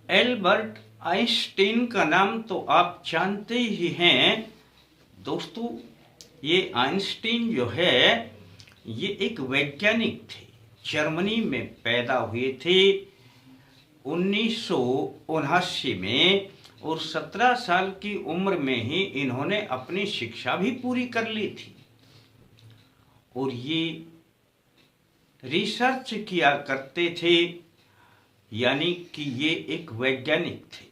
Albert Einstein का नाम तो आप जानते ही हैं दोस्तों। ये आइंस्टीन जो है ये एक वैज्ञानिक थे, जर्मनी में पैदा हुए थे 1979 में, और 17 साल की उम्र में ही इन्होंने अपनी शिक्षा भी पूरी कर ली थी। और ये रिसर्च किया करते थे, यानी कि ये एक वैज्ञानिक थे।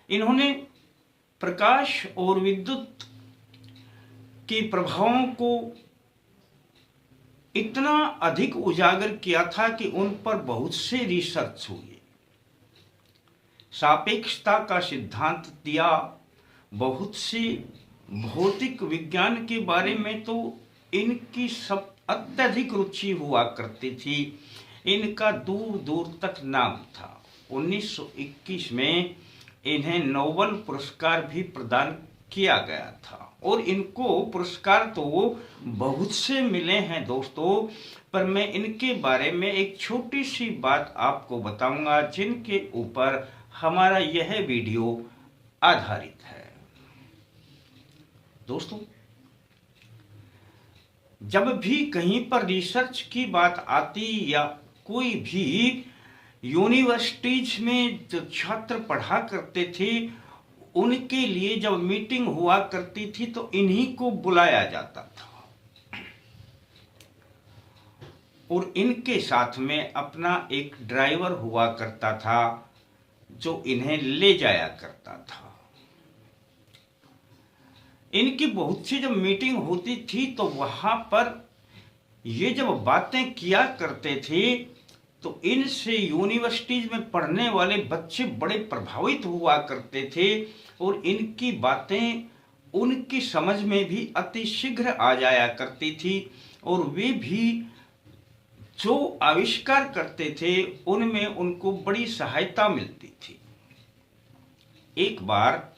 इन्होंने प्रकाश और विद्युत के प्रभावों को इतना अधिक उजागर किया था कि उन पर बहुत से रिसर्च हुए। सापेक्षता का सिद्धांत दिया, बहुत सी भौतिक विज्ञान के बारे में तो इनकी सब अत्यधिक रुचि हुआ करती थी। इनका दूर दूर तक नाम था। 1921 में इन्हें नोबेल पुरस्कार भी प्रदान किया गया था, और इनको पुरस्कार तो बहुत से मिले हैं दोस्तों, पर मैं इनके बारे में एक छोटी सी बात आपको बताऊंगा जिनके ऊपर हमारा यह वीडियो आधारित है। दोस्तों, जब भी कहीं पर रिसर्च की बात आती या कोई भी यूनिवर्सिटीज में जो छात्र पढ़ा करते थे उनके लिए जब मीटिंग हुआ करती थी तो इन्हीं को बुलाया जाता था, और इनके साथ में अपना एक ड्राइवर हुआ करता था जो इन्हें ले जाया करता था। इनकी बहुत सी जब मीटिंग होती थी तो वहां पर ये जब बातें किया करते थे तो इनसे यूनिवर्सिटीज में पढ़ने वाले बच्चे बड़े प्रभावित हुआ करते थे, और इनकी बातें उनकी समझ में भी अति शीघ्र आ जाया करती थी, और वे भी जो आविष्कार करते थे उनमें उनको बड़ी सहायता मिलती थी। एक बार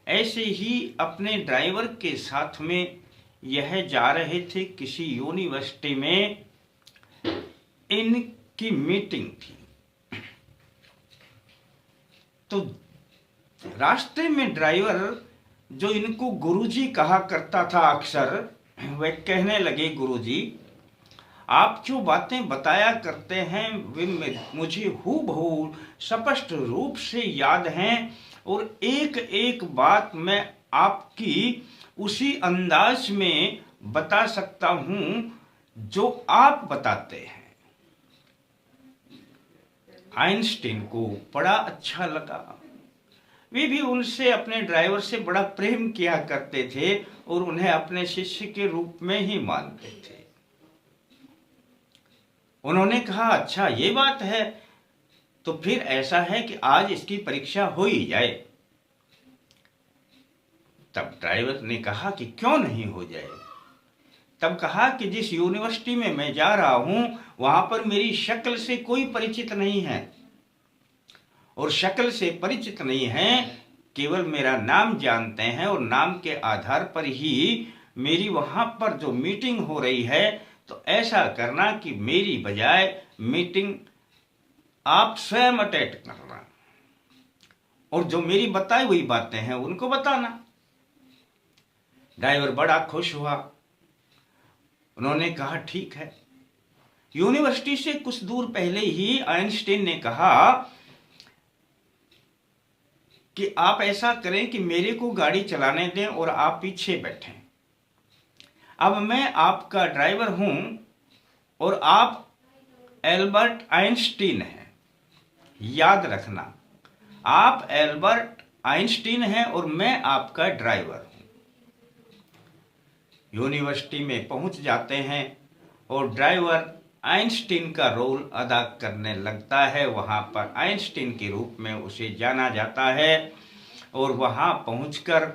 ऐसे ही अपने ड्राइवर के साथ में यह जा रहे थे किसी यूनिवर्सिटी में, इनकी मीटिंग थी। तो रास्ते में ड्राइवर जो इनको गुरुजी कहा करता था अक्सर, वे कहने लगे, गुरुजी आप जो बातें बताया करते हैं वे मुझे हूबहू स्पष्ट रूप से याद हैं, और एक एक बात मैं आपकी उसी अंदाज में बता सकता हूं जो आप बताते हैं। आइंस्टीन को बड़ा अच्छा लगा। वे भी उनसे, अपने ड्राइवर से बड़ा प्रेम किया करते थे और उन्हें अपने शिष्य के रूप में ही मानते थे। उन्होंने कहा, अच्छा ये बात है, तो फिर ऐसा है कि आज इसकी परीक्षा हो ही जाए। तब ड्राइवर ने कहा कि क्यों नहीं हो जाए। तब कहा कि जिस यूनिवर्सिटी में मैं जा रहा हूं वहां पर मेरी शक्ल से कोई परिचित नहीं है, और शक्ल से परिचित नहीं है, केवल मेरा नाम जानते हैं, और नाम के आधार पर ही मेरी वहां पर जो मीटिंग हो रही है, तो ऐसा करना कि मेरी बजाय मीटिंग आप स्वयं अटेंड करना, और जो मेरी बताई हुई बातें हैं उनको बताना। ड्राइवर बड़ा खुश हुआ। उन्होंने कहा, ठीक है। यूनिवर्सिटी से कुछ दूर पहले ही आइंस्टीन ने कहा कि आप ऐसा करें कि मेरे को गाड़ी चलाने दें और आप पीछे बैठें। अब मैं आपका ड्राइवर हूं और आप एल्बर्ट आइंस्टीन हैं, याद रखना, आप एल्बर्ट आइंस्टीन हैं और मैं आपका ड्राइवर हूं। यूनिवर्सिटी में पहुंच जाते हैं और ड्राइवर आइंस्टीन का रोल अदा करने लगता है। वहां पर आइंस्टीन के रूप में उसे जाना जाता है, और वहां पहुंचकर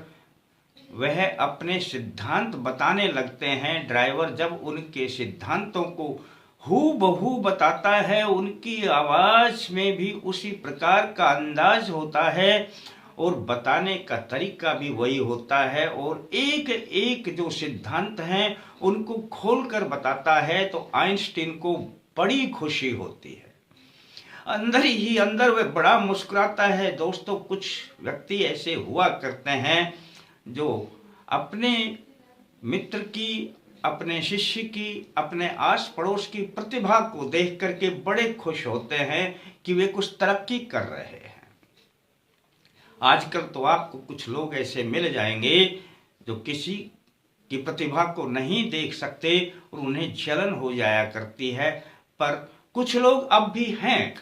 वह अपने सिद्धांत बताने लगते हैं। ड्राइवर जब उनके सिद्धांतों को हूबहू बताता है, उनकी आवाज में भी उसी प्रकार का अंदाज होता है और बताने का तरीका भी वही होता है, और एक एक जो सिद्धांत हैं उनको खोलकर बताता है, तो आइंस्टीन को बड़ी खुशी होती है। अंदर ही अंदर वह बड़ा मुस्कुराता है। दोस्तों, कुछ व्यक्ति ऐसे हुआ करते हैं जो अपने मित्र की, अपने शिष्य की, अपने आस पड़ोस की प्रतिभा को देख करके बड़े खुश होते हैं कि वे कुछ तरक्की कर रहे हैं। आजकल तो आपको कुछ लोग ऐसे मिल जाएंगे जो किसी की प्रतिभा को नहीं देख सकते और उन्हें जलन हो जाया करती है। पर कुछ लोग अब भी हैं,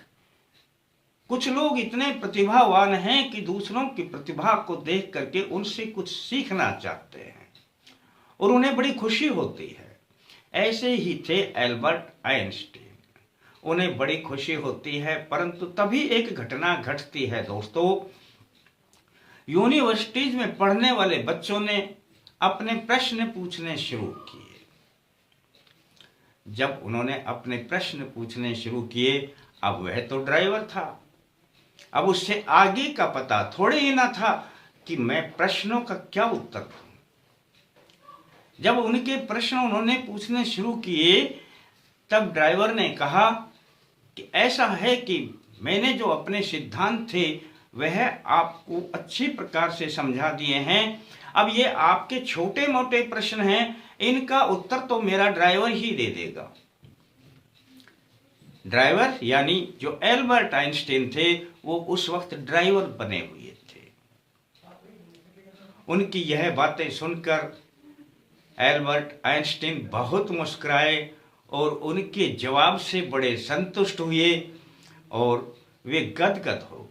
कुछ लोग इतने प्रतिभावान हैं कि दूसरों की प्रतिभा को देख करके उनसे कुछ सीखना चाहते हैं और उन्हें बड़ी खुशी होती है। ऐसे ही थे एल्बर्ट आइंस्टीन, उन्हें बड़ी खुशी होती है। परंतु तभी एक घटना घटती है दोस्तों, यूनिवर्सिटीज में पढ़ने वाले बच्चों ने अपने प्रश्न पूछने शुरू किए। जब उन्होंने अपने प्रश्न पूछने शुरू किए, अब वह तो ड्राइवर था, अब उससे आगे का पता थोड़े ही ना था कि मैं प्रश्नों का क्या उत्तर दूं। जब उनके प्रश्न उन्होंने पूछने शुरू किए, तब ड्राइवर ने कहा कि ऐसा है कि मैंने जो अपने सिद्धांत थे वह आपको अच्छी प्रकार से समझा दिए हैं। अब ये आपके छोटे मोटे प्रश्न हैं, इनका उत्तर तो मेरा ड्राइवर ही दे देगा। ड्राइवर यानी जो एल्बर्ट आइंस्टीन थे, वो उस वक्त ड्राइवर बने हुए थे। उनकी यह बातें सुनकर एल्बर्ट आइंस्टीन बहुत मुस्कुराए और उनके जवाब से बड़े संतुष्ट हुए और वे गदगद हो गए।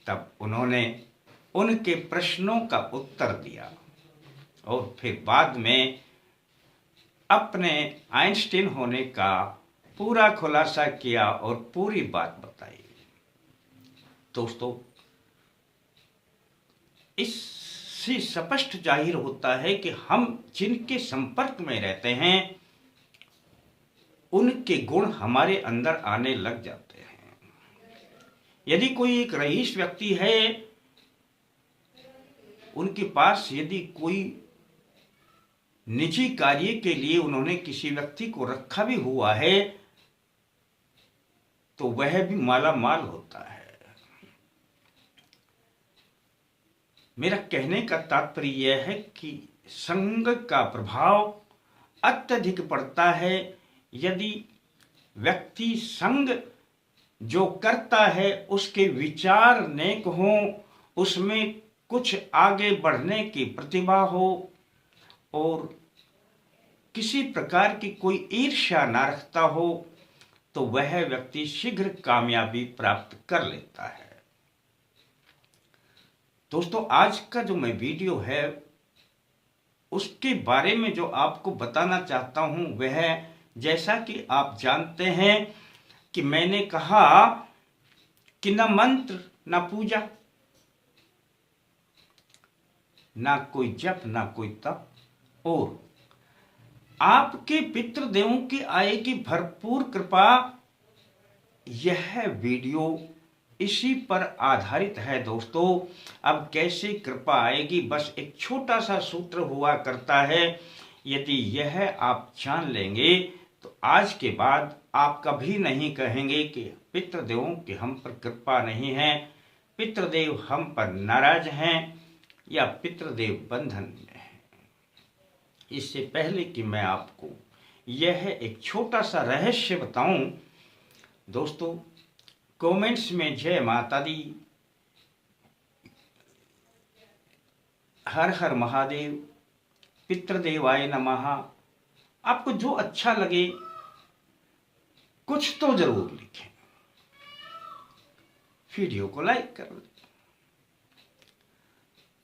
तब उन्होंने उनके प्रश्नों का उत्तर दिया और फिर बाद में अपने आइंस्टीन होने का पूरा खुलासा किया और पूरी बात बताई। दोस्तों, इससे स्पष्ट जाहिर होता है कि हम जिनके संपर्क में रहते हैं उनके गुण हमारे अंदर आने लग जाते हैं। यदि कोई एक रईस व्यक्ति है, उनके पास यदि कोई निजी कार्य के लिए उन्होंने किसी व्यक्ति को रखा भी हुआ है, तो वह भी माला माल होता है। मेरा कहने का तात्पर्य यह है कि संग का प्रभाव अत्यधिक पड़ता है। यदि व्यक्ति संग जो करता है उसके विचार नेक हों, उसमें कुछ आगे बढ़ने की प्रतिभा हो और किसी प्रकार की कोई ईर्ष्या ना रखता हो, तो वह व्यक्ति शीघ्र कामयाबी प्राप्त कर लेता है। दोस्तों, आज का जो मैं वीडियो है उसके बारे में जो आपको बताना चाहता हूं वह, जैसा कि आप जानते हैं कि मैंने कहा कि न मंत्र न पूजा, ना कोई जप, ना कोई तप, और आपके पितृदेवों की आएगी भरपूर कृपा। यह वीडियो इसी पर आधारित है दोस्तों। अब कैसे कृपा आएगी, बस एक छोटा सा सूत्र हुआ करता है। यदि यह आप जान लेंगे तो आज के बाद आप कभी नहीं कहेंगे कि पितृदेवों की हम पर कृपा नहीं है, पितृदेव हम पर नाराज हैं या पितृदेव बंधन में है। इससे पहले कि मैं आपको यह एक छोटा सा रहस्य बताऊं, दोस्तों कमेंट्स में जय माता दी, हर हर महादेव, पितृदेवाय नमः, आपको जो अच्छा लगे कुछ तो जरूर लिखें, वीडियो को लाइक कर लें।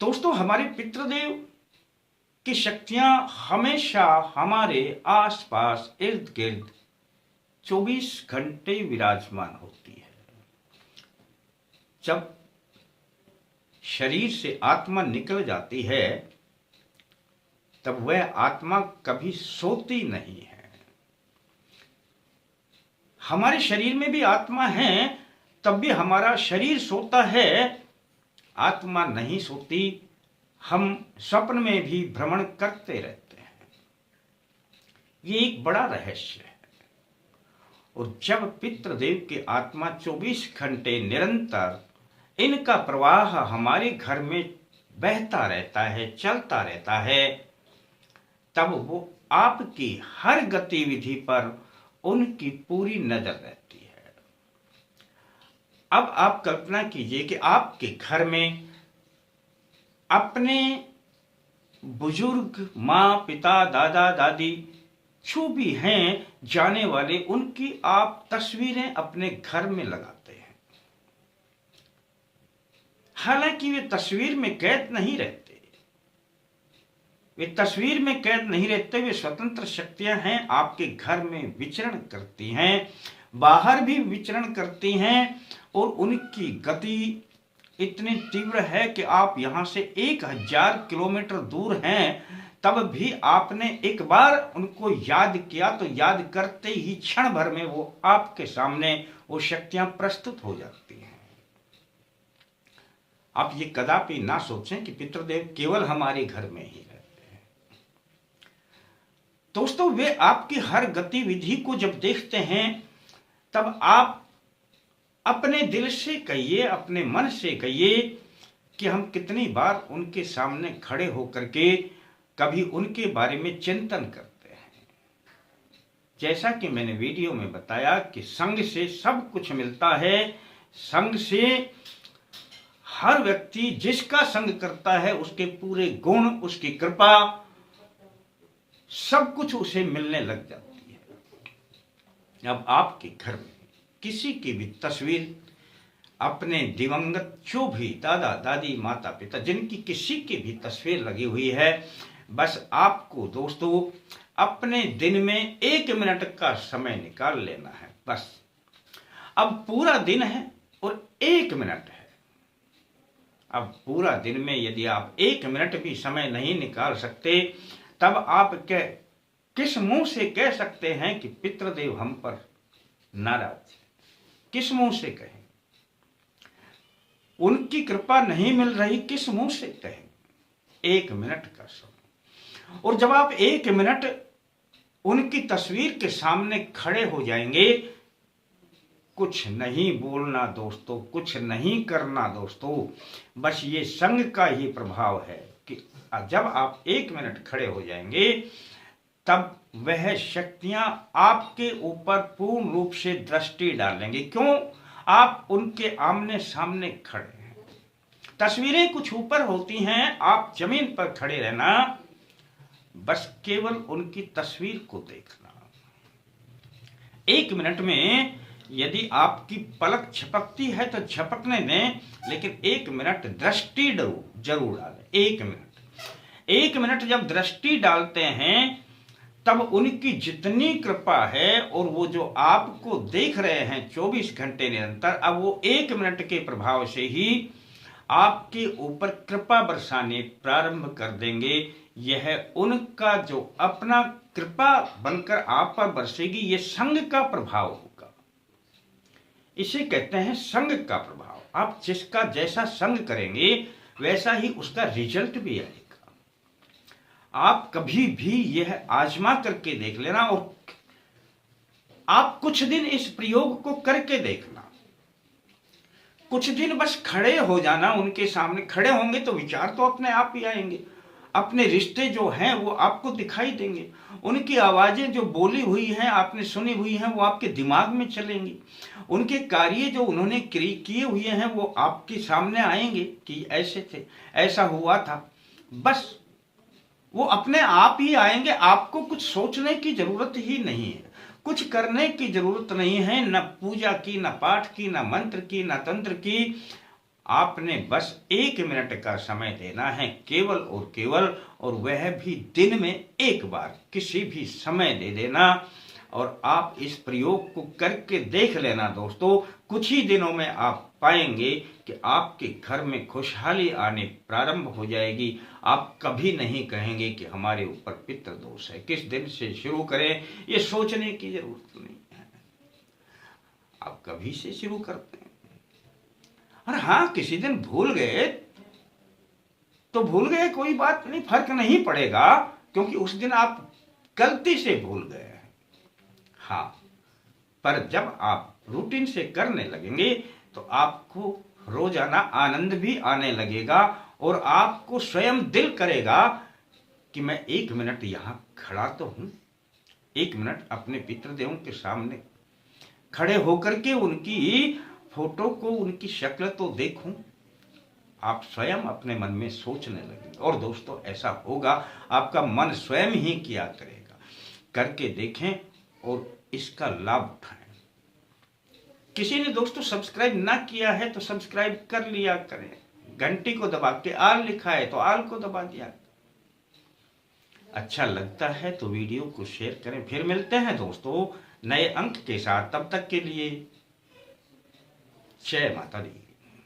दोस्तों, हमारे पितृदेव की शक्तियां हमेशा हमारे आसपास इर्द गिर्द 24 घंटे विराजमान होती है। जब शरीर से आत्मा निकल जाती है तब वह आत्मा कभी सोती नहीं है। हमारे शरीर में भी आत्मा है, तब भी हमारा शरीर सोता है, आत्मा नहीं सोती। हम स्वप्न में भी भ्रमण करते रहते हैं। ये एक बड़ा रहस्य है और जब पितृदेव की आत्मा 24 घंटे निरंतर इनका प्रवाह हमारे घर में बहता रहता है, चलता रहता है, तब वो आपकी हर गतिविधि पर उनकी पूरी नजर रहती है। अब आप कल्पना कीजिए कि आपके घर में अपने बुजुर्ग, माँ, पिता, दादा, दादी जो भी हैं जाने वाले, उनकी आप तस्वीरें अपने घर में लगाते हैं। हालांकि वे तस्वीर में कैद नहीं रहते, वे तस्वीर में कैद नहीं रहते, वे स्वतंत्र शक्तियां हैं, आपके घर में विचरण करती हैं, बाहर भी विचरण करती हैं, और उनकी गति इतनी तीव्र है कि आप यहां से 1000 किलोमीटर दूर हैं, तब भी आपने एक बार उनको याद किया तो याद करते ही क्षण भर में वो आपके सामने वो शक्तियां प्रस्तुत हो जाती हैं। आप ये कदापि ना सोचें कि पितृदेव केवल हमारे घर में ही रहते हैं। दोस्तों, वे आपकी हर गतिविधि को जब देखते हैं, तब आप अपने दिल से कहिए, अपने मन से कहिए कि हम कितनी बार उनके सामने खड़े होकर के कभी उनके बारे में चिंतन करते हैं। जैसा कि मैंने वीडियो में बताया कि संग से सब कुछ मिलता है, संग से हर व्यक्ति जिसका संग करता है उसके पूरे गुण, उसकी कृपा, सब कुछ उसे मिलने लग जाती है। अब आपके घर में किसी की भी तस्वीर, अपने दिवंगत जो भी दादा, दादी, माता, पिता, जिनकी किसी की भी तस्वीर लगी हुई है, बस आपको दोस्तों अपने दिन में 1 मिनट का समय निकाल लेना है। बस अब पूरा दिन है और 1 मिनट है। अब पूरा दिन में यदि आप 1 मिनट भी समय नहीं निकाल सकते, तब आप किस मुंह से कह सकते हैं कि पितृदेव हम पर नाराज? किस मुंह से कहें? उनकी कृपा नहीं मिल रही, किस मुंह से कहें? 1 मिनट का समय। और जब आप 1 मिनट उनकी तस्वीर के सामने खड़े हो जाएंगे, कुछ नहीं बोलना दोस्तों, कुछ नहीं करना दोस्तों, बस ये संग का ही प्रभाव है कि जब आप 1 मिनट खड़े हो जाएंगे, तब वह शक्तियां आपके ऊपर पूर्ण रूप से दृष्टि डालेंगी। क्यों? आप उनके आमने सामने खड़े हैं। तस्वीरें कुछ ऊपर होती हैं, आप जमीन पर खड़े रहना, बस केवल उनकी तस्वीर को देखना। 1 मिनट में यदि आपकी पलक झपकती है तो झपकने दें, लेकिन 1 मिनट दृष्टि जरूर डालें। 1 मिनट जब दृष्टि डालते हैं, तब उनकी जितनी कृपा है और वो जो आपको देख रहे हैं 24 घंटे निरंतर, अब वो 1 मिनट के प्रभाव से ही आपके ऊपर कृपा बरसाने प्रारंभ कर देंगे। यह उनका जो अपना कृपा बनकर आप पर बरसेगी, ये संग का प्रभाव होगा। इसे कहते हैं संग का प्रभाव। आप जिसका जैसा संग करेंगे, वैसा ही उसका रिजल्ट भी आएगा। आप कभी भी यह आजमा करके देख लेना, और आप कुछ दिन इस प्रयोग को करके देखना। कुछ दिन बस खड़े हो जाना, उनके सामने खड़े होंगे तो विचार तो अपने आप ही आएंगे, अपने रिश्ते जो हैं वो आपको दिखाई देंगे, उनकी आवाजें जो बोली हुई हैं, आपने सुनी हुई हैं, वो आपके दिमाग में चलेंगी, उनके कार्य जो उन्होंने किए हुए हैं वो आपके सामने आएंगे कि ऐसे थे, ऐसा हुआ था। बस वो अपने आप ही आएंगे। आपको कुछ सोचने की जरूरत ही नहीं है, कुछ करने की जरूरत नहीं है, न पूजा की, न पाठ की, न मंत्र की, न तंत्र की। आपने बस 1 मिनट का समय देना है, केवल और केवल, और वह भी दिन में 1 बार किसी भी समय दे देना। और आप इस प्रयोग को करके देख लेना दोस्तों, कुछ ही दिनों में आप पाएंगे कि आपके घर में खुशहाली आने प्रारंभ हो जाएगी। आप कभी नहीं कहेंगे कि हमारे ऊपर पितृ दोष है। किस दिन से शुरू करें, ये सोचने की जरूरत नहीं है, आप कभी से शुरू करते हैं। और हाँ, किसी दिन भूल गए तो भूल गए, कोई बात नहीं, फर्क नहीं पड़ेगा, क्योंकि उस दिन आप गलती से भूल गए। हाँ, पर जब आप रूटीन से करने लगेंगे तो आपको रोजाना आनंद भी आने लगेगा और आपको स्वयं दिल करेगा कि मैं 1 मिनट यहां खड़ा तो हूं, 1 मिनट अपने पितृदेवों के सामने खड़े होकर के उनकी फोटो को, उनकी शक्ल तो देखूं। आप स्वयं अपने मन में सोचने लगेंगे और दोस्तों ऐसा होगा, आपका मन स्वयं ही किया करेगा। करके देखें और इसका लाभ उठाएं। किसी ने दोस्तों सब्सक्राइब ना किया है तो सब्सक्राइब कर लिया करें, घंटी को दबा के, आल लिखा है तो आल को दबा दिया। अच्छा लगता है तो वीडियो को शेयर करें। फिर मिलते हैं दोस्तों नए अंक के साथ, तब तक के लिए जय माता दी।